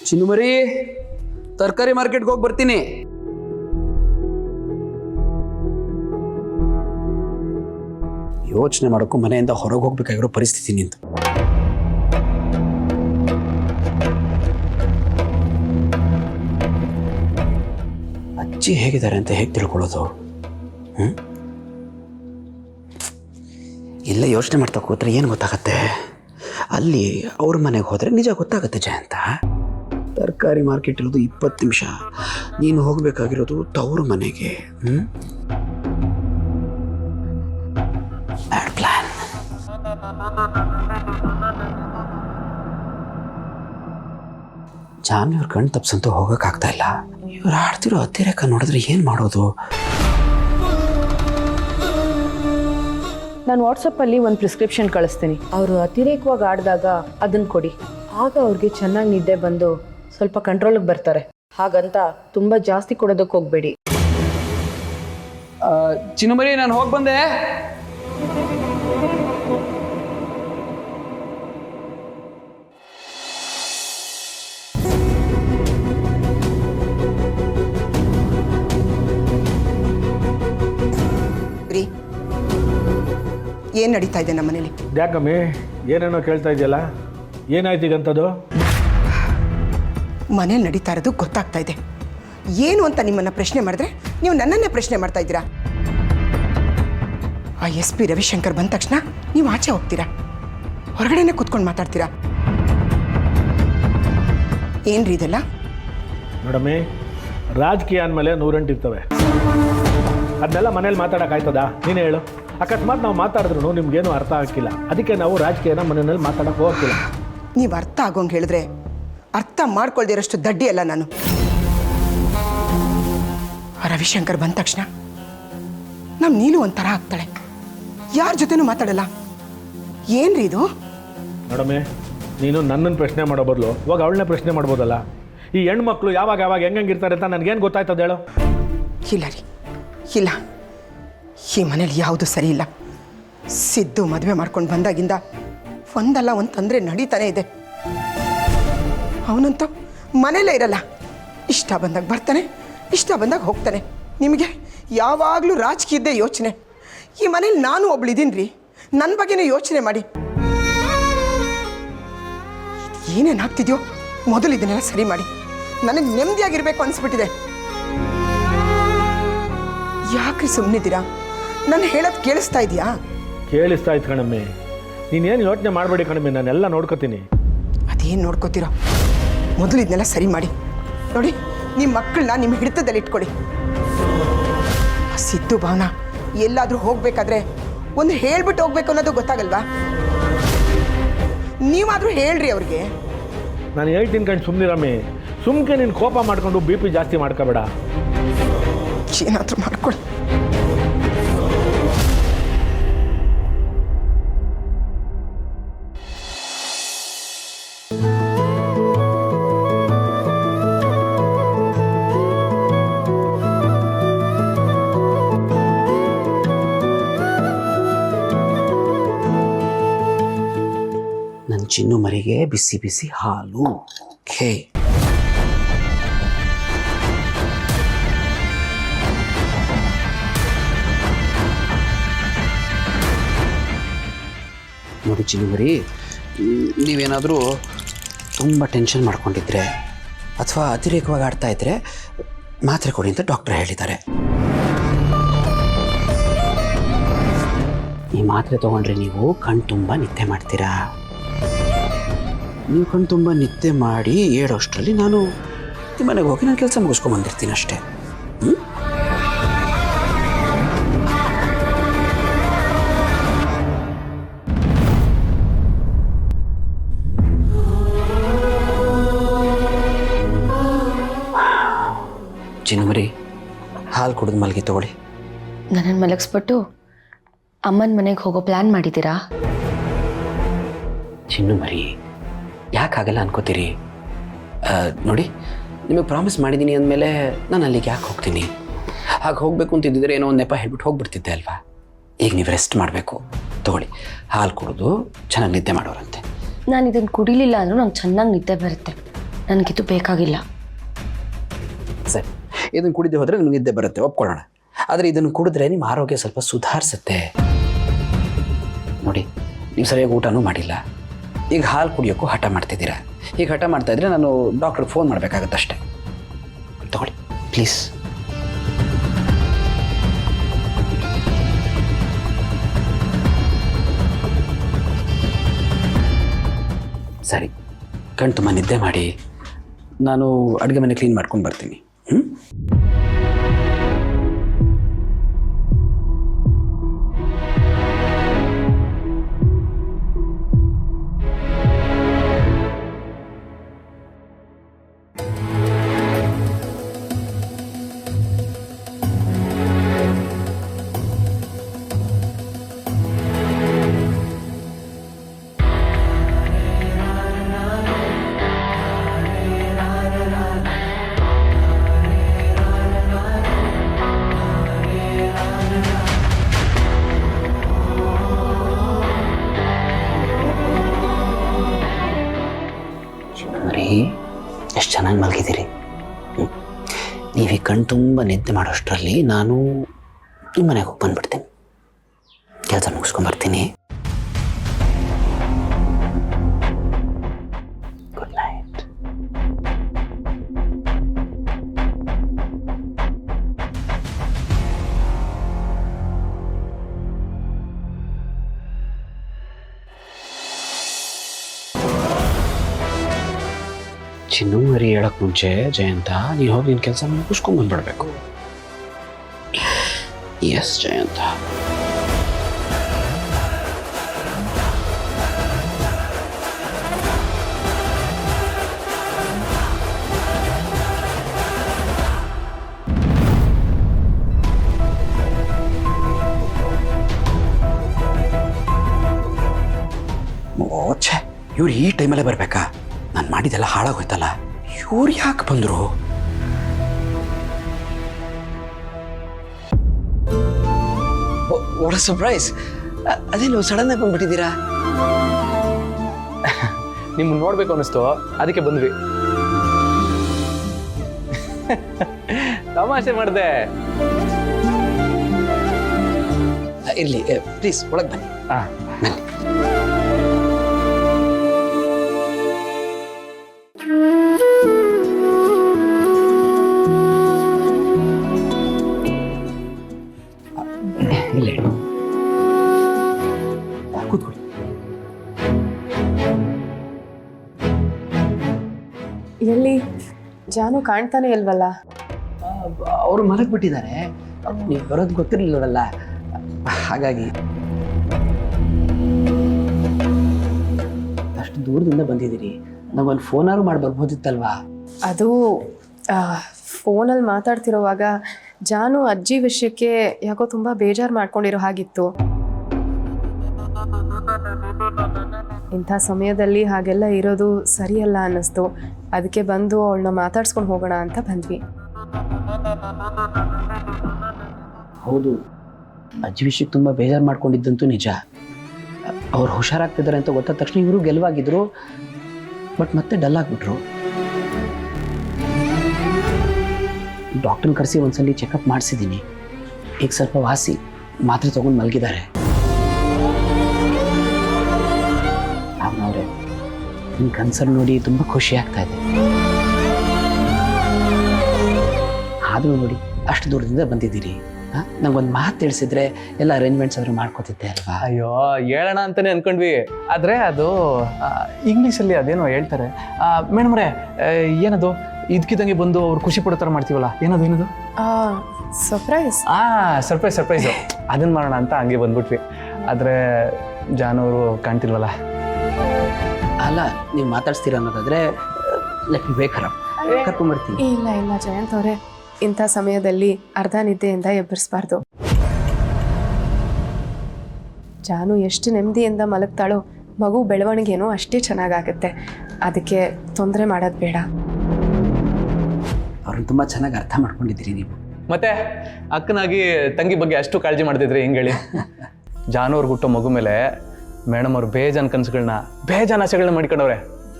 ಚಿನ್ನು ಮರಿ, ತರಕಾರಿ ಮಾರ್ಕೆಟ್ಗೆ ಹೋಗಿ ಬರ್ತೀನಿ. ಯೋಚನೆ ಮಾಡೋಕ್ಕೂ ಮನೆಯಿಂದ ಹೊರಗೆ ಹೋಗ್ಬೇಕಾಗಿರೋ ಪರಿಸ್ಥಿತಿ ನಿಂತು. ಅಜ್ಜಿ ಹೇಗಿದ್ದಾರೆ ಅಂತ ಹೇಗೆ ತಿಳ್ಕೊಳ್ಳೋದು? ಇಲ್ಲ ಯೋಚನೆ ಮಾಡ್ತಾ ಕೂತ್ರೆ ಏನು ಗೊತ್ತಾಗತ್ತೆ? ಅಲ್ಲಿ ಅವ್ರ ಮನೆಗೆ ಹೋದರೆ ನಿಜ ಗೊತ್ತಾಗುತ್ತೆ ಜಯಂತ. ತರಕಾರಿ ಮಾರ್ಕೆಟ್ ಇರೋದು 20 ನಿಮಿಷ, ನೀನು ಹೋಗಬೇಕಾಗಿರೋದು ತವ್ರ ಮನೆಗೆ. ಬ್ಯಾಡ್ ಪ್ಲಾನ್. ಜಾನ್ವಿ ಅವ್ರ ಕಣ್ ತಪ್ಸಂತೂ ಹೋಗೋಕ್ಕಾಗ್ತಾ ಇಲ್ಲ. ಇವ್ರು ಆಡ್ತಿರೋ ಅತಿರೇಕ ನೋಡಿದ್ರೆ ಏನು ಮಾಡೋದು? ನಾನು ವಾಟ್ಸಪ್ಪಲ್ಲಿ ಒಂದು ಪ್ರಿಸ್ಕ್ರಿಪ್ಷನ್ ಕಳಿಸ್ತೀನಿ. ಅವರು ಅತಿರೇಕವಾಗಿ ಆಡಿದಾಗ ಅದನ್ನು ಕೊಡಿ. ಆಗ ಅವ್ರಿಗೆ ಚೆನ್ನಾಗಿ ನಿದ್ದೆ ಬಂದು ಸ್ವಲ್ಪ ಕಂಟ್ರೋಲಿಗೆ ಬರ್ತಾರೆ. ಹಾಗಂತ ತುಂಬ ಜಾಸ್ತಿ ಕೊಡೋದಕ್ಕೆ ಹೋಗಬೇಡಿ. ಚಿನ್ನಮರಿ, ನಾನು ಹೋಗಿ ಬಂದೆ. ಏನು ನಡೀತಾ ಇದೆ ನಮ್ಮ ಮನೇಲಿ? ಯಾಕಮ್ಮಿ ಏನೇನೋ ಕೇಳ್ತಾ ಇದೆಯಲ್ಲ, ಏನಾಯ್ತು ಈಗಂಥದ್ದು? ಮನೇಲಿ ನಡೀತಾ ಇರೋದು ಗೊತ್ತಾಗ್ತಾ ಇದೆ. ಏನು ಅಂತ ನಿಮ್ಮನ್ನು ಪ್ರಶ್ನೆ ಮಾಡಿದ್ರೆ ನೀವು ನನ್ನನ್ನೇ ಪ್ರಶ್ನೆ ಮಾಡ್ತಾ ಇದ್ದೀರಾ. ಆ SP ರವಿಶಂಕರ್ ಬಂದ ತಕ್ಷಣ ನೀವು ಆಚೆ ಹೋಗ್ತೀರಾ, ಹೊರಗಡೆನೇ ಕೂತ್ಕೊಂಡು ಮಾತಾಡ್ತೀರಾ. ಏನ್ರಿ ಇದೆಲ್ಲ? ನೋಡಮ್ಮಿ, ರಾಜಕೀಯ ಅಂದಮೇಲೆ 108 ಇರ್ತವೆ. ಅದನ್ನೆಲ್ಲ ಮನೇಲಿ ಮಾತಾಡೋಕ್ಕಾಯ್ತದಾ? ನೀನೇ ಹೇಳು. ಅಕಸ್ಮಾತ್ ನಾವು ಮಾತಾಡಿದ್ರು ನಿಮ್ಗೇನು ಅರ್ಥ ಆಗ್ತಿಲ್ಲ, ಅದಕ್ಕೆ ನಾವು ರಾಜಕೀಯನ ಮನೆಯಲ್ಲಿ ಮಾತಾಡೋಕೆ ಹೋಗ್ತಿಲ್ಲ. ನೀವು ಅರ್ಥ ಆಗೋಂಗೆ ಹೇಳಿದ್ರೆ ಅರ್ಥ ಮಾಡ್ಕೊಳ್ದಿರೋಷ್ಟು ದಡ್ಡಿ ಅಲ್ಲ ನಾನು. ರವಿಶಂಕರ್ ಬಂದ ತಕ್ಷಣ ನಮ್ಮ ನೀನು ಒಂಥರ ಆಗ್ತಾಳೆ, ಯಾರ ಜೊತೆನೂ ಮಾತಾಡಲ್ಲ. ಏನ್ರಿ ಇದು? ನೋಡಮ್ಮೆ, ನೀನು ನನ್ನನ್ನು ಪ್ರಶ್ನೆ ಮಾಡೋ ಬದಲು ಇವಾಗ ಅವಳನ್ನೇ ಪ್ರಶ್ನೆ ಮಾಡ್ಬೋದಲ್ಲ. ಈ ಹೆಣ್ಮಕ್ಳು ಯಾವಾಗ ಯಾವಾಗ ಹೆಂಗಿರ್ತಾರೆ ಅಂತ ನನಗೇನು ಗೊತ್ತಾಯ್ತದ ಹೇಳು? ಇಲ್ಲ ರೀ, ಇಲ್ಲ. ಈ ಮನೇಲಿ ಯಾವುದು ಸರಿ ಇಲ್ಲ. ಸಿದ್ದು ಮದುವೆ ಮಾಡ್ಕೊಂಡು ಬಂದಾಗಿಂದ ಒಂದಲ್ಲ ಒಂದು ತೊಂದರೆ ನಡೀತಾನೆ ಇದೆ. ಅವನಂತೂ ಮನೇಲೇ ಇರಲ್ಲ, ಇಷ್ಟ ಬಂದಾಗ ಬರ್ತಾನೆ, ಇಷ್ಟ ಬಂದಾಗ ಹೋಗ್ತಾನೆ. ನಿಮಗೆ ಯಾವಾಗಲೂ ರಾಜಕೀಯದ್ದೇ ಯೋಚನೆ. ಈ ಮನೇಲಿ ನಾನು ಒಬ್ಳಿದ್ದೀನಿ ರೀ, ನನ್ನ ಬಗ್ಗೆನೇ ಯೋಚನೆ ಮಾಡಿ. ಏನೇನಾಗ್ತಿದೆಯೋ ಮೊದಲು ಇದನ್ನೆಲ್ಲ ಸರಿ ಮಾಡಿ. ನನಗೆ ನೆಮ್ಮದಿಯಾಗಿರ್ಬೇಕು ಅನಿಸ್ಬಿಟ್ಟಿದೆ. ಯಾಕ್ರಿ ಸುಮ್ಮನಿದ್ದೀರಾ? ನಾನು ಹೇಳೋದು ಕೇಳಿಸ್ತಾ ಇದೆಯಾ? ಕೇಳಿಸ್ತಾ ಇತ್ತು ಕಣಮ್ಮಿ. ನೀನೇನು ಯೋಚನೆ ಮಾಡಬೇಡಿ ಕಣಮ್ಮಿ, ನಾನೆಲ್ಲ ನೋಡ್ಕೋತೀನಿ. ಅದೇನು ನೋಡ್ಕೋತೀರೋ? ಮೊದಲು ಇದನ್ನೆಲ್ಲ ಸರಿ ಮಾಡಿ. ನೋಡಿ, ನಿಮ್ಮ ಮಕ್ಕಳನ್ನ ನಿಮ್ಮ ಹಿಡಿತದಲ್ಲಿ ಇಟ್ಕೊಳ್ಳಿ. ಸಿದ್ದು ಭಾವನ ಎಲ್ಲಾದರೂ ಹೋಗ್ಬೇಕಾದ್ರೆ ಒಂದು ಹೇಳ್ಬಿಟ್ಟು ಹೋಗ್ಬೇಕು ಅನ್ನೋದು ಗೊತ್ತಾಗಲ್ವಾ? ನೀವಾದರೂ ಹೇಳ್ರಿ ಅವ್ರಿಗೆ. ನಾನು ಹೇಳ್ತೀನಿ ಕಣ್, ಸುಮ್ಮನಿರಮ್ಮಿ. ಸುಮ್ಕೆ ನೀನು ಕೋಪ ಮಾಡ್ಕೊಂಡು BP ಜಾಸ್ತಿ ಮಾಡ್ಕೋಬೇಡ. ಏನಾದರೂ ಮಾಡ್ಕೊಳ್ಳಿ. ನನ್ನ ಚಿನ್ನು ಮರಿಗೆ ಬಿಸಿ ಬಿಸಿ ಹಾಲು. ಖೇ ನೋಡಿ ಚಿನ್ನು ಮರಿ, ನೀವೇನಾದರೂ ತುಂಬ ಟೆನ್ಷನ್ ಮಾಡ್ಕೊಂಡಿದ್ರೆ ಅಥವಾ ಅತಿರೇಕವಾಗಿ ಆಡ್ತಾ ಇದ್ದರೆ ಮಾತ್ರೆ ಕೊಡಿ ಅಂತ ಡಾಕ್ಟರ್ ಹೇಳಿದ್ದಾರೆ. ಈ ಮಾತ್ರೆ ತೊಗೊಂಡ್ರೆ ನೀವು ಕಣ್ ತುಂಬ ನಿದ್ದೆ ಮಾಡ್ತೀರಾ. ನೀವು ಕಣ್ ತುಂಬ ನಿದ್ದೆ ಮಾಡಿ ಏಳೋಷ್ಟರಲ್ಲಿ ನಾನು ನಿಮ್ಮ ಮನೆಗೆ ಹೋಗಿ ನಾನು ಕೆಲಸ ಮುಗಿಸ್ಕೊಂಬಂದಿರ್ತೀನಿ ಅಷ್ಟೇ. ಚಿನ್ನಮರಿ, ಹಾಲು ಕುಡಿದು ಮಲಗಿ ತಗೊಳ್ಳಿ. ನನ್ನನ್ನು ಮಲಗಿಸ್ಬಿಟ್ಟು ಅಮ್ಮನ ಮನೆಗೆ ಹೋಗೋ ಪ್ಲ್ಯಾನ್ ಮಾಡಿದ್ದೀರಾ? ಚಿನ್ನಮರಿ, ಯಾಕಾಗಲ್ಲ ಅನ್ಕೋತೀರಿ? ನೋಡಿ, ನಿಮಗೆ ಪ್ರಾಮಿಸ್ ಮಾಡಿದ್ದೀನಿ ಅಂದಮೇಲೆ ನಾನು ಅಲ್ಲಿಗೆ ಯಾಕೆ ಹೋಗ್ತೀನಿ? ಹಾಗೆ ಹೋಗಬೇಕು ಅಂತಿದ್ದಿದ್ರೆ ಏನೋ ಒಂದು ನೆಪ ಹೇಳ್ಬಿಟ್ಟು ಹೋಗ್ಬಿಡ್ತಿದ್ದೆ ಅಲ್ವಾ? ಈಗ ನೀವು ರೆಸ್ಟ್ ಮಾಡಬೇಕು. ತಗೊಳ್ಳಿ, ಹಾಲು ಕುಡಿದು ಚೆನ್ನಾಗಿ ನಿದ್ದೆ ಮಾಡೋರಂತೆ. ನಾನು ಇದನ್ನು ಕುಡಿಲಿಲ್ಲ ಅಂದರೂ ನಂಗೆ ಚೆನ್ನಾಗಿ ನಿದ್ದೆ ಬರುತ್ತೆ. ನನಗಿದು ಬೇಕಾಗಿಲ್ಲ. ಸರಿ, ಇದನ್ನು ಕುಡಿದು ಹೋದರೆ ನಿಮಗೆ ನಿದ್ದೆ ಬರುತ್ತೆ, ಒಪ್ಕೊಳ್ಳೋಣ. ಆದರೆ ಇದನ್ನು ಕುಡಿದ್ರೆ ನಿಮ್ಮ ಆರೋಗ್ಯ ಸ್ವಲ್ಪ ಸುಧಾರಿಸುತ್ತೆ. ನೋಡಿ, ನೀವು ಸರಿಯಾಗಿ ಊಟನೂ ಮಾಡಿಲ್ಲ, ಈಗ ಹಾಲು ಕುಡಿಯೋಕ್ಕೂ ಹಠ ಮಾಡ್ತಿದ್ದೀರಾ. ಈಗ ಹಠ ಮಾಡ್ತಾಯಿದ್ರೆ ನಾನು ಡಾಕ್ಟ್ರಿಗೆ ಫೋನ್ ಮಾಡಬೇಕಾಗತ್ತಷ್ಟೆ. ತಗೊಳ್ಳಿ ಪ್ಲೀಸ್. ಸರಿ, ಕಣ್ ತುಂಬ ನಿದ್ದೆ ಮಾಡಿ, ನಾನು ಅಡುಗೆ ಮನೆ ಕ್ಲೀನ್ ಮಾಡ್ಕೊಂಡು ಬರ್ತೀನಿ. ಎಷ್ಟು ಚೆನ್ನಾಗಿ ಮಲಗಿದ್ದೀರಿ. ನೀವು ಈ ಕಣ್ಣು ತುಂಬ ನಿದ್ದೆ ಮಾಡೋಷ್ಟರಲ್ಲಿ ನಾನು ನಿಮ್ಮ ಮನೆಗೆ ಹೋಗಿ ಬಂದುಬಿಡ್ತೀನಿ, ಕೆಲಸ ಮುಗಿಸ್ಕೊಂಬರ್ತೀನಿ. Good night. ಚಿನ್ನು ಮರಿ ಹೇಳೋಕ್ಕೆ ಮುಂಚೆ ಜಯಂತ, ನೀನು ಹೋಗಿ ನಿನ್ನ ಕೆಲಸ ಮುಗಿಸ್ಕೊಂಡ್ಬಂದ್ಬಿಡ್ಬೇಕು. ಎಸ್ ಜಯಂತ. ಓ ಛೇ, ಇವ್ರು ಈ ಟೈಮಲ್ಲೇ ಬರಬೇಕಾ? ನಾನು ಮಾಡಿದೆಲ್ಲ ಹಾಳಾಗೋಯ್ತಲ್ಲ. ಇವ್ರು ಯಾಕೆ ಬಂದರು? What a surprise! ಅದೇನು ಸಡನ್ ಆಗಿ ಬಂದ್ಬಿಟ್ಟಿದ್ದೀರಾ? ನಿಮ್ಮನ್ನು ನೋಡ್ಬೇಕು ಅನ್ನಿಸ್ತು, ಅದಕ್ಕೆ ಬಂದ್ವಿ. ತಮಾಷೆ ಮಾಡಿದೆ. ಇರಲಿ, ಪ್ಲೀಸ್ ಒಳಗೆ ಬನ್ನಿ. ಬನ್ನಿ. ಇಲ್ಲ, ಕೂತ್ಕೊಳ್ಳಿ. ಎಲ್ಲಿ ಜಾನು ಕಾಣ್ತಾನೆ ಇಲ್ವಲ್ಲ? ಅವರು ಮಲಗಿಬಿಟ್ಟಿದ್ದಾರೆ. ನೀವು ಬರೋದು ಗೊತ್ತಿರಲಿಲ್ಲವಲ್ಲ, ಹಾಗಾಗಿ. ಅಷ್ಟು ದೂರದಿಂದ ಬಂದಿದ್ದೀರಿ, ನಾವೊಂದು ಫೋನಾರು ಮಾಡಿ ಬರ್ಬೋದಿತ್ತಲ್ವಾ? ಅದು ಫೋನಲ್ಲಿ ಮಾತಾಡ್ತಿರೋವಾಗ ಜಾನು ಅಜ್ಜಿ ವಿಷಯಕ್ಕೆ ಯಾಕೋ ತುಂಬ ಬೇಜಾರು ಮಾಡ್ಕೊಂಡಿರೋ ಹಾಗಿತ್ತು. ಇಂಥ ಸಮಯದಲ್ಲಿ ಹಾಗೆಲ್ಲ ಇರೋದು ಸರಿಯಲ್ಲ ಅನ್ನಿಸ್ತು. ಅದಕ್ಕೆ ಬಂದು ಅವಳನ್ನ ಮಾತಾಡ್ಸ್ಕೊಂಡು ಹೋಗೋಣ ಅಂತ ಬಂದ್ವಿ. ಹೌದು, ಅಜ್ಜಿ ವಿಷಯಕ್ಕೆ ತುಂಬ ಬೇಜಾರು ಮಾಡ್ಕೊಂಡಿದ್ದಂತೂ ನಿಜ. ಅವ್ರು ಹುಷಾರಾಗ್ತಿದ್ದಾರೆ ಅಂತ ಗೊತ್ತಾದ ತಕ್ಷಣ ಇವರು ಗೆಲುವಾಗಿದ್ರು, ಬಟ್ ಮತ್ತೆ ಡಲ್ ಆಗಿಬಿಟ್ರು. ಡಾಕ್ಟರ್ನ ಕರೆಸಿ ಒಂದ್ಸಲಿ ಚೆಕಪ್ ಮಾಡಿಸಿದ್ದೀನಿ. ಈಗ ಸ್ವಲ್ಪ ವಾಸಿ, ಮಾತ್ರೆ ತೊಗೊಂಡು ಮಲಗಿದ್ದಾರೆ. ಅವನವ್ರೆ, ನಿಮ್ಮ ಕನ್ಸರ್ನ್ ನೋಡಿ ತುಂಬ ಖುಷಿ ಆಗ್ತಾ ಇದೆ. ಆದರೂ ನೋಡಿ, ಅಷ್ಟು ದೂರದಿಂದ ಬಂದಿದ್ದೀರಿ. ನಂಗೊಂದು ಮಾತು ತಿಳಿಸಿದ್ರೆ ಎಲ್ಲ ಅರೇಂಜ್ಮೆಂಟ್ಸ್ ಆದರೂ ಮಾಡ್ಕೋತಿದ್ದೆ ಅಲ್ವಾ? ಅಯ್ಯೋ, ಹೇಳೋಣ ಅಂತಾನೆ ಅನ್ಕೊಂಡ್ವಿ, ಆದರೆ ಅದು ಇಂಗ್ಲೀಷಲ್ಲಿ ಅದೇನೋ ಹೇಳ್ತಾರೆ. ಮೇಡಮ್ರೆ, ಏನದು ಇದಕ್ಕಿದ್ದಂಗೆ ಬಂದು ಅವ್ರು ಖುಷಿ ಪಡೋ ಥರ ಮಾಡ್ತೀವಲ್ಲ, ಏನದು? ಸರ್ಪ್ರೈಸ್. ಸರ್ಪ್ರೈಸು ಅದನ್ನು ಮಾಡೋಣ ಅಂತ ಹಂಗೆ ಬಂದ್ಬಿಟ್ವಿ. ಆದರೆ ಜಾನವರು ಕಾಣ್ತಿಲ್ವಲ್ಲ. ಅಲ್ಲ, ನೀವು ಮಾತಾಡ್ಸ್ತೀರ ಅನ್ನೋದಾದರೆ ಲೆಟ್ ಮಿ ವೇಕ್ ಹರ್ ಅಪ್, ಕರ್ಕೊಂಡ್ಬರ್ತೀನಿ. ಇಲ್ಲ ಜಯಂತ್ ಅವರೇ, ಇಂಥ ಸಮಯದಲ್ಲಿ ಅರ್ಧ ನಿದ್ದೆಯಿಂದ ಎಬ್ಬರಿಸಬಾರ್ದು. ಜಾನು ಎಷ್ಟು ನೆಮ್ಮದಿಯಿಂದ ಮಲಗ್ತಾಳೋ, ಮಗು ಬೆಳವಣಿಗೆನೂ ಅಷ್ಟೇ ಚೆನ್ನಾಗಾಗುತ್ತೆ. ಅದಕ್ಕೆ ತೊಂದರೆ ಮಾಡೋದು ಬೇಡ. ಅವ್ರನ್ನ ತುಂಬ ಚೆನ್ನಾಗಿ ಅರ್ಥ ಮಾಡ್ಕೊಂಡಿದ್ದೀರಿ ನೀವು. ಮತ್ತೆ ಅಕ್ಕನಾಗಿ ತಂಗಿ ಬಗ್ಗೆ ಅಷ್ಟು ಕಾಳಜಿ ಮಾಡ್ತಿದ್ರಿ, ಹೆಂಗೆ ಹೇಳಿ? ಜಾನು ಅವ್ರಿಗೆ ಹುಟ್ಟೋ ಮಗು ಮೇಲೆ ಮೇಡಮ್ ಅವ್ರು ಬೇಜಾನ್ ಕನಸುಗಳನ್ನ, ಬೇಜಾನ್ ಆಸೆಗಳನ್ನ ಮಾಡ್ಕೊಂಡವ್ರೆ.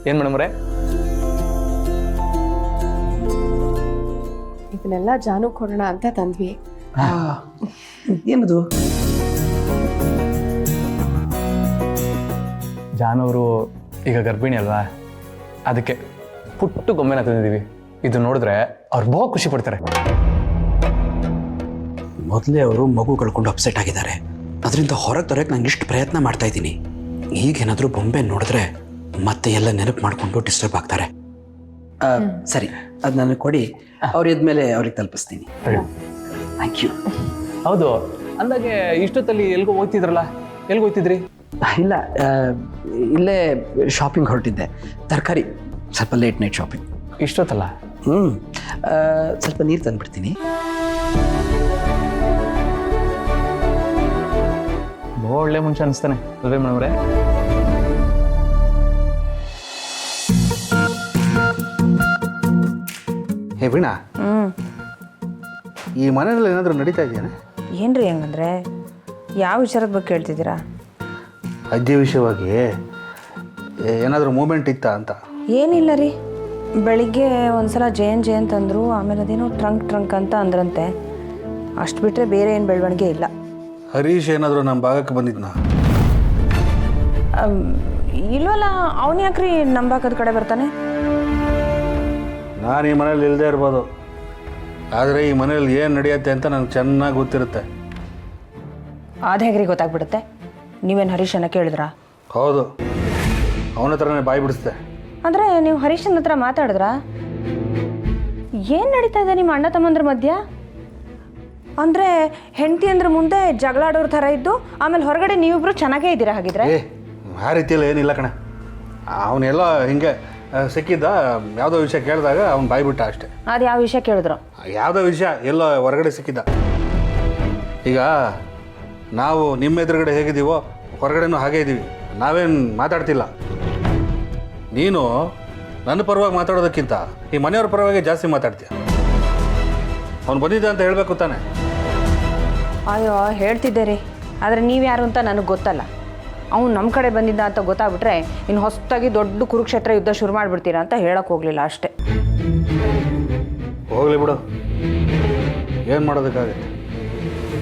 ಏನು ಮೇಡಮ್ ಅವರೇ? ಇದನ್ನೆಲ್ಲ ಜಾನು ಕೊಡೋಣ ಅಂತ ತಂದ್ವಿ. ಏನದು? ಜಾನವರು ಈಗ ಗರ್ಭಿಣಿ ಅಲ್ವಾ, ಅದಕ್ಕೆ ಪುಟ್ಟು ಗೊಂಬೆನ ತಂದಿದ್ದೀವಿ. ಇದು ನೋಡಿದ್ರೆ ಅವ್ರು ಬಹು ಖುಷಿ ಪಡ್ತಾರೆ. ಮೊದಲೇ ಅವರು ಮಗು ಕಳ್ಕೊಂಡು ಅಪ್ಸೆಟ್ ಆಗಿದ್ದಾರೆ. ಅದರಿಂದ ಹೊರಗೆ ತರೋಕೆ ನಂಗೆ ಇಷ್ಟು ಪ್ರಯತ್ನ ಮಾಡ್ತಾ ಇದ್ದೀನಿ. ಈಗೇನಾದರೂ ಬೊಂಬೆ ನೋಡಿದ್ರೆ ಮತ್ತೆ ಎಲ್ಲ ನೆನಪು ಮಾಡಿಕೊಂಡು ಡಿಸ್ಟರ್ಬ್ ಆಗ್ತಾರೆ. ಸರಿ, ಅದು ನನಗೆ ಕೊಡಿ, ಅವ್ರು ಇದ್ಮೇಲೆ ಅವ್ರಿಗೆ ತಲುಪಿಸ್ತೀನಿ. Thank you. ಹೌದು, ಅಂದಾಗೆ ಇಷ್ಟೊತ್ತಲ್ಲಿ ಎಲ್ಗೋ ಹೋಗ್ತಿದ್ರಲ್ಲ, ಎಲ್ಗೋ ಹೋಗ್ತಿದ್ರಿ? ಇಲ್ಲ, ಇಲ್ಲೇ ಶಾಪಿಂಗ್ ಹೊರಟಿದ್ದೆ. ತರಕಾರಿ, ಸ್ವಲ್ಪ ಲೇಟ್ ನೈಟ್ ಶಾಪಿಂಗ್. ಇಷ್ಟೊತ್ತಲ್ಲ? ಸ್ವಲ್ಪ ನೀರು ತಂದುಬಿಡ್ತೀನಿ. ಬಹು ಒಳ್ಳೆ ಮುಂಚೆ ಅನಿಸ್ತಾನೆ ಅಲ್ವೇ ಮೇಡಮ್ರೆ? ಹೇ ವೀಣಾ, ಈ ಮನೆಯಲ್ಲಿ ಏನಾದರೂ ನಡೀತಾ ಇದೆಯಾ? ಏನ್ರಿ ಹಂಗಂದ್ರೆ ಯಾವ ವಿಚಾರದ ಬಗ್ಗೆ ಕೇಳ್ತಿದ್ದೀರಾ? ಅಜ್ಜಿ ವಿಷಯವಾಗಿ ಏನಾದರೂ ಮೂಮೆಂಟ್ ಇತ್ತಾ ಅಂತ. ಏನಿಲ್ಲ ರೀ, ಬೆಳಿಗ್ಗೆ ಒಂದ್ಸಲ ಜಯಂತ್ ಅಂದರು, ಆಮೇಲೆ ಅದೇನೋ ಟ್ರಂಕ್ ಅಂತ ಅಂದ್ರಂತೆ. ಅಷ್ಟು ಬಿಟ್ಟರೆ ಬೇರೆ ಏನು ಬೆಳವಣಿಗೆ ಇಲ್ಲ. ಹರೀಶ್ ಏನಾದರೂ ನಮ್ಮ ಭಾಗಕ್ಕೆ ಬಂದಿದ್ನಾ? ಇಲ್ವಲ್ಲ, ಅವನು ಯಾಕ್ರಿ ನಮ್ಮ ಭಾಗದ ಕಡೆ ಬರ್ತಾನೆ? ನಾನು ಈ ಮನೇಲಿ ಇಲ್ಲದೆ ಇರ್ಬೋದು, ಆದರೆ ಈ ಮನೇಲಿ ಏನು ನಡೆಯುತ್ತೆ ಅಂತ ನನಗೆ ಚೆನ್ನಾಗಿ ಗೊತ್ತಿರುತ್ತೆ. ಅದು ಹೇಗ್ರಿ ಗೊತ್ತಾಗ್ಬಿಡುತ್ತೆ? ನೀವೇನು ಹರೀಶನ ಕೇಳಿದ್ರಾ? ಹೌದು, ಅವನ ಹತ್ರನೇ ಬಾಯಿ ಬಿಡಿಸ್ದೆ. ಅಂದರೆ ನೀವು ಹರೀಶನ ಹತ್ರ ಮಾತಾಡಿದ್ರಾ? ಏನು ನಡೀತಾ ಇದೆ ನಿಮ್ಮ ಅಣ್ಣ ತಮ್ಮಂದ್ರ ಮಧ್ಯ? ಅಂದರೆ ಹೆಂಡತಿ ಅಂದ್ರೆ ಮುಂದೆ ಜಗಳಾಡೋರ ಥರ ಇದ್ದು, ಆಮೇಲೆ ಹೊರಗಡೆ ನೀವಿಬ್ರು ಚೆನ್ನಾಗೇ ಇದ್ದೀರಾ ಹಾಗಿದ್ರೆ? ಆ ರೀತಿಯಲ್ಲಿ ಏನಿಲ್ಲ ಕಣೆ. ಅವನೆಲ್ಲ ಹಿಂಗೆ ಸಿಕ್ಕಿದ್ದ, ಯಾವುದೋ ವಿಷಯ ಕೇಳಿದಾಗ ಅವ್ನು ಬಾಯಿ ಬಿಟ್ಟ ಅಷ್ಟೇ. ಅದು ಯಾವ ವಿಷಯ ಕೇಳಿದ್ರು? ಯಾವುದೋ ವಿಷಯ ಎಲ್ಲೋ ಹೊರಗಡೆ ಸಿಕ್ಕಿದ್ದ. ಈಗ ನಾವು ನಿಮ್ಮ ಎದುರುಗಡೆ ಹೇಗಿದ್ದೀವೋ ಹೊರಗಡೆನೂ ಹಾಗೇ ಇದ್ದೀವಿ, ನಾವೇನು ಮಾತಾಡ್ತಿಲ್ಲ. ನೀನು ನನ್ನ ಪರವಾಗಿ ಮಾತಾಡೋದಕ್ಕಿಂತ ಈ ಮನೆಯವ್ರ ಪರವಾಗಿ ಜಾಸ್ತಿ ಮಾತಾಡ್ತೀಯ. ಅವ್ನು ಬಂದಿದ್ದ ಅಂತ ಹೇಳಬೇಕು ತಾನೆ? ಅಯ್ಯೋ ಹೇಳ್ತಿದ್ದೆ ರೀ, ಆದರೆ ನೀವು ಯಾರು ಅಂತ ನನಗೆ ಗೊತ್ತಲ್ಲ. ಅವ್ನು ನಮ್ಮ ಕಡೆ ಬಂದಿದ್ದ ಅಂತ ಗೊತ್ತಾಗ್ಬಿಟ್ರೆ ಇನ್ನು ಹೊಸದಾಗಿ ದೊಡ್ಡ ಕುರುಕ್ಷೇತ್ರ ಯುದ್ಧ ಶುರು ಮಾಡಿಬಿಡ್ತೀರಾ ಅಂತ ಹೇಳಕ್ಕೆ ಹೋಗಲಿಲ್ಲ ಅಷ್ಟೇ. ಹೋಗಲಿ ಬಿಡು, ಏನು ಮಾಡೋದಕ್ಕಾಗತ್ತೆ?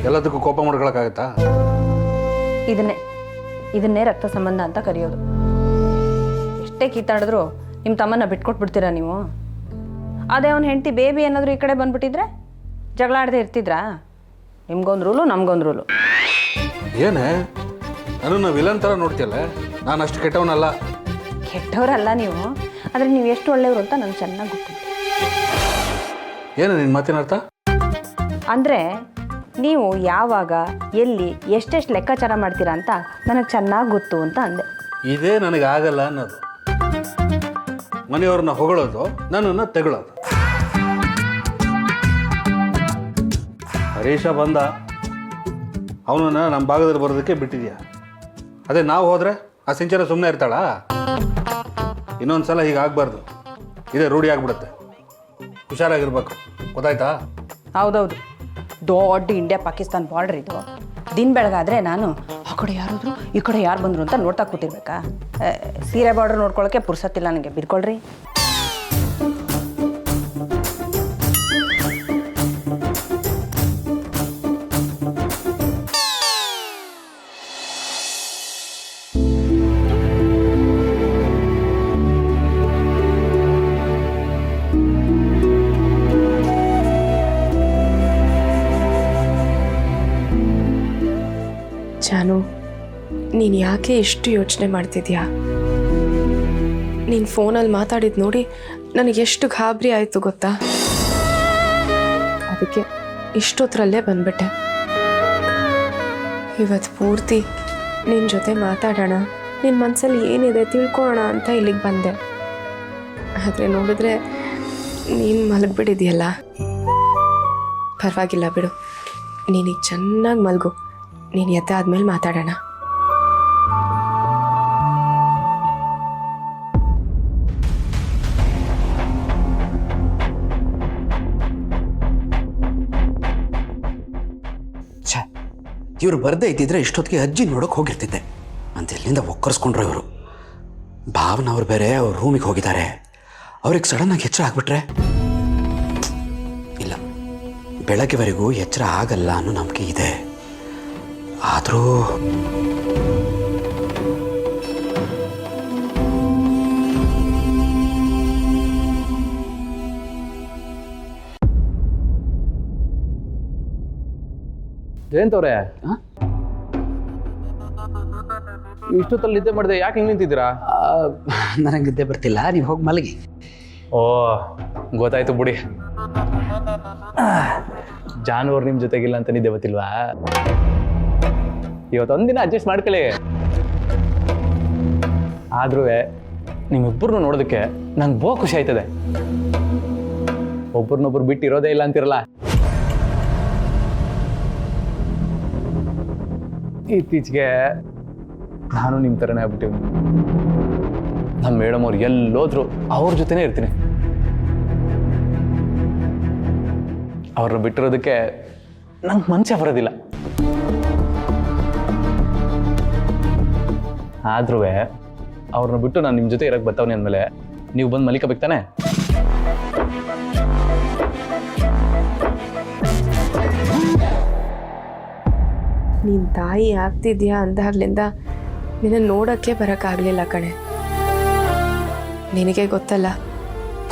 ಎಲ್ಲದಕ್ಕೂ ಕೋಪ ಮಾಡ್ಕೊಳಕ್ಕಾಗತ್ತಾ? ಇದನ್ನೇ ರಕ್ತ ಸಂಬಂಧ ಅಂತ ಕರೆಯೋದು. ಎಷ್ಟೇ ಕಿತ್ತಾಡಿದ್ರು ನಿಮ್ಮ ತಮ್ಮನ್ನ ಬಿಟ್ಕೊಟ್ಬಿಡ್ತೀರಾ ನೀವು? ಅದೇ ಅವ್ನ ಹೆಂಡತಿ ಬೇಬಿ ಏನಾದರೂ ಈ ಕಡೆ ಬಂದ್ಬಿಟ್ಟಿದ್ರೆ ಜಗಳ ಆಡದೆ ಇರ್ತಿದ್ರಾ? ನಿಮ್ಗೊಂದು ರೂಲು, ನಮ್ಗೊಂದು ರೂಲು. ಏನೇ ನನ್ನನ್ನು ವಿಲನ್ ಥರ ನೋಡ್ತೀಯಲ್ಲ? ನಾನು ಅಷ್ಟು ಕೆಟ್ಟವನಲ್ಲ. ಕೆಟ್ಟವರಲ್ಲ ನೀವು, ಆದರೆ ನೀವು ಎಷ್ಟು ಒಳ್ಳೆಯವರು ಅಂತ ನನಗೆ ಚೆನ್ನಾಗಿ ಗೊತ್ತಿದೆ. ಏನು ನಿನ್ನ ಮಾತಿನ ಅರ್ಥ? ಅಂದರೆ ನೀವು ಯಾವಾಗ ಎಲ್ಲಿ ಎಷ್ಟೆಷ್ಟು ಲೆಕ್ಕಾಚಾರ ಮಾಡ್ತೀರಾ ಅಂತ ನನಗೆ ಚೆನ್ನಾಗಿ ಗೊತ್ತು ಅಂತ ಅಂದೆ. ಇದೇ ನನಗೆ ಆಗಲ್ಲ ಅನ್ನೋದು. ಮನೆಯವ್ರನ್ನ ಹೊಗಳೋದು, ನನ್ನನ್ನು ತೆಗಳೋದು. ಹರೀಶ ಬಂದ, ಅವನನ್ನು ನಮ್ಮ ಭಾಗದಲ್ಲಿ ಬರೋದಕ್ಕೆ ಬಿಟ್ಟಿದ್ಯಾ. ಅದೇ ನಾವು ಹೋದರೆ ಆ ಸಿಂಚನ ಸುಮ್ಮನೆ ಇರ್ತಾಳಾ? ಇನ್ನೊಂದು ಸಲ ಹೀಗಾಗಬಾರ್ದು, ಇದೇ ರೂಢಿ ಆಗಿಬಿಡುತ್ತೆ. ಹುಷಾರಾಗಿರ್ಬೇಕು, ಗೊತ್ತಾಯ್ತಾ? ಹೌದೌದು, ದೊಡ್ಡ ಇಂಡಿಯಾ ಪಾಕಿಸ್ತಾನ್ ಬಾರ್ಡ್ರ್ ಇದು. ದಿನ ಬೆಳಗಾದರೆ ನಾನು ಆ ಕಡೆ ಯಾರಾದ್ರು ಈ ಕಡೆ ಯಾರು ಬಂದರು ಅಂತ ನೋಡ್ತಾ ಕೂತಿರ್ಬೇಕಾ? ಸೀರೆ ಬಾರ್ಡ್ರ್ ನೋಡ್ಕೊಳ್ಳೋಕ್ಕೆ ಪುರ್ಸತ್ತಿಲ್ಲ ನನಗೆ. ಬಿದ್ಕೊಳ್ರಿ. ಜಾನು, ನೀನು ಯಾಕೆ ಇಷ್ಟು ಯೋಚನೆ ಮಾಡ್ತಿದ್ಯಾ? ನೀನು ಫೋನಲ್ಲಿ ಮಾತಾಡಿದ್ದು ನೋಡಿ ನನಗೆ ಎಷ್ಟು ಗಾಬರಿ ಆಯಿತು ಗೊತ್ತಾ? ಅದಕ್ಕೆ ಇಷ್ಟೊತ್ತರಲ್ಲೇ ಬಂದ್ಬಿಟ್ಟೆ. ಇವತ್ತು ಪೂರ್ತಿ ನಿನ್ನ ಜೊತೆ ಮಾತಾಡೋಣ, ನಿನ್ನ ಮನಸ್ಸಲ್ಲಿ ಏನಿದೆ ತಿಳ್ಕೊಳ್ಳೋಣ ಅಂತ ಇಲ್ಲಿಗೆ ಬಂದೆ. ಆದರೆ ನೋಡಿದ್ರೆ ನೀನು ಮಲಗಿಬಿಟ್ಟಿದೆಯಲ್ಲ. ಪರವಾಗಿಲ್ಲ ಬಿಡು, ನೀನೀಗ ಚೆನ್ನಾಗಿ ಮಲಗು. ನೀನು ಎದ್ದ ಆದ್ಮೇಲೆ ಮಾತಾಡೋಣ. ಛೇ, ಇವ್ರು ಬರದೇ ಇದ್ದಿದ್ರೆ ಇಷ್ಟೊತ್ತಿಗೆ ಅಜ್ಜಿ ನೋಡೋಕೆ ಹೋಗಿರ್ತಿದ್ದೆ ಅಂತ ಎಲ್ಲಿಂದ ಒಕ್ಕರ್ಸ್ಕೊಂಡ್ರು ಇವರು. ಭಾವನ ಅವ್ರು ಬೇರೆ ಅವ್ರ ರೂಮಿಗೆ ಹೋಗಿದ್ದಾರೆ. ಅವ್ರಿಗೆ ಸಡನ್ನಾಗಿ ಹೆಚ್ಚು ಆಗ್ಬಿಟ್ರೆ ಇಲ್ಲ, ಬೆಳಗ್ಗೆವರೆಗೂ ಎಚ್ಚರ ಆಗಲ್ಲ ಅನ್ನೋ ನಂಬಿಕೆ ಇದೆ. ಆದರೂ ಜಯಂತ್ ಅವರೇ, ಇಷ್ಟೊತ್ತಲ್ಲಿ ನಿದ್ದೆ ಮಾಡಿದೆ, ಯಾಕೆ ಹಿಂಗೆ ನಿಂತಿದ್ದೀರಾ? ನನಗೆ ನಿದ್ದೆ ಬರ್ತಿಲ್ಲ, ನೀವು ಹೋಗಿ ಮಲಗಿ. ಓ, ಗೊತ್ತಾಯ್ತು ಬಿಡಿ. ಜಾನುವಾರು ನಿಮ್ಮ ಜೊತೆಗಿಲ್ಲ ಅಂತ ನಿದ್ದೆ ಗೊತ್ತಿಲ್ವಾ? ಇವತ್ತೊಂದಿನ ಅಡ್ಜಸ್ಟ್ ಮಾಡ್ಕೊಳ್ಳಿ. ಆದ್ರೂ ನಿಮ್ಮಿಬ್ಬರನ್ನು ನೋಡೋದಕ್ಕೆ ನಂಗೆ ಬಹು ಖುಷಿ ಆಯ್ತದೆ. ಒಬ್ಬರನ್ನೊಬ್ರು ಬಿಟ್ಟು ಇರೋದೇ ಇಲ್ಲ ಅಂತಿರಲ್ಲ. ಇತ್ತೀಚೆಗೆ ನಾನು ನಿಮ್ಮ ಥರನೇ ಆಗ್ಬಿಟ್ಟಿವಿ. ನಮ್ಮ ಮೇಡಮ್ ಅವ್ರು ಎಲ್ಲೋದ್ರು ಅವ್ರ ಜೊತೆನೇ ಇರ್ತೀನಿ. ಅವ್ರನ್ನ ಬಿಟ್ಟಿರೋದಕ್ಕೆ ನಂಗೆ ಮನಸ್ಸೇ ಬರೋದಿಲ್ಲ. ಆದ್ರೂ ಅವ್ರನ್ನ ಬಿಟ್ಟು ನಾನು ನಿಮ್ಮ ಜೊತೆ ಇರೋಕ್ಕೆ ಬರ್ತಾವನಿ ಅಂದಮೇಲೆ ನೀವು ಬಂದು ಮಲಿಕಬೇಕು ತಾನೆ? ನೀನು ತಾಯಿ ಆಗ್ತಿದ್ಯಾ ಅಂದಾಗ್ಲಿಂದ ನಿನ್ನ ನೋಡೋಕ್ಕೆ ಬರೋಕ್ಕಾಗಲಿಲ್ಲ ಕಣೆ. ನಿನಗೆ ಗೊತ್ತಲ್ಲ,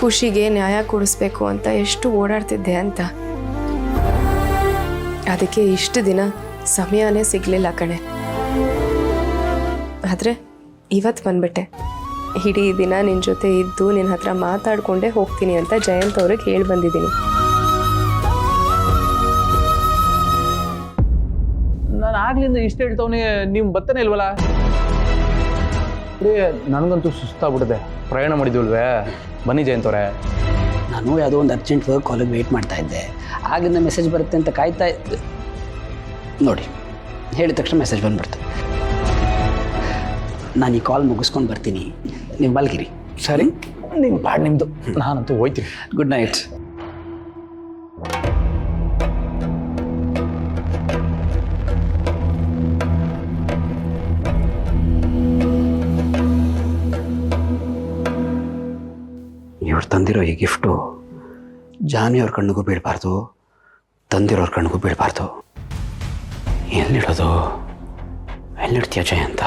ಖುಷಿಗೆ ನ್ಯಾಯ ಕೊಡಿಸ್ಬೇಕು ಅಂತ ಎಷ್ಟು ಓಡಾಡ್ತಿದ್ದೆ ಅಂತ. ಅದಕ್ಕೆ ಇಷ್ಟು ದಿನ ಸಮಯನೇ ಸಿಗಲಿಲ್ಲ ಕಣೆ. ಆದರೆ ಇವತ್ತು ಬಂದ್ಬಿಟ್ಟೆ. ಇಡೀ ದಿನ ನಿನ್ನ ಜೊತೆ ಇದ್ದು ನಿನ್ನ ಹತ್ರ ಮಾತಾಡಿಕೊಂಡೇ ಹೋಗ್ತೀನಿ ಅಂತ ಜಯಂತ್ ಅವ್ರಿಗೆ ಹೇಳಿ ಬಂದಿದ್ದೀನಿ. ನಾನು ಆಗ್ಲಿಂದ ಇಷ್ಟ ಹೇಳ್ತವನಿ, ನೀವು ಬರ್ತಾನೆ ಇಲ್ವಲ್ಲ? ನನಗಂತೂ ಸುಸ್ತಾಗ್ಬಿಟ್ಟಿದೆ. ಪ್ರಯಾಣ ಮಾಡಿದ್ವಲ್ವೇ. ಬನ್ನಿ ಜಯಂತ್ ಅವರೇ. ನಾನು ಯಾವುದೋ ಒಂದು ಅರ್ಜೆಂಟ್ ವರ್ಕ್ ಕಾಲೇಜ್ ವೆಯ್ಟ್ ಮಾಡ್ತಾ ಇದ್ದೆ. ಆಗಿಂದ ಮೆಸೇಜ್ ಬರುತ್ತೆ ಅಂತ ಕಾಯ್ತಾ ಇದ್ದೆ. ನೋಡಿ, ಹೇಳಿದ ತಕ್ಷಣ ಮೆಸೇಜ್ ಬಂದ್ಬಿಡ್ತು. ನಾನು ಈ ಕಾಲ್ ಮುಗಿಸ್ಕೊಂಡು ಬರ್ತೀನಿ, ನೀವು ಮಲಗಿರಿ. ಸರಿ, ನಿಮ್ಮ ಪಾಡ್ ನಿಮ್ಮದು, ನಾನಂತೂ ಹೋಯ್ತೀನಿ. Good night. ಇವ್ರು ತಂದಿರೋ ಈ ಗಿಫ್ಟು ಜಾನ್ವಿಯವ್ರ ಕಣ್ಣಿಗೂ ಬೀಳಬಾರ್ದು, ತಂದಿರೋರ ಕಣ್ಣಿಗೂ ಬೀಳಬಾರ್ದು. ಎಲ್ಲಿಡೋದು? ಎಲ್ಲಿಡ್ತೀಯ ಜಯಂತ?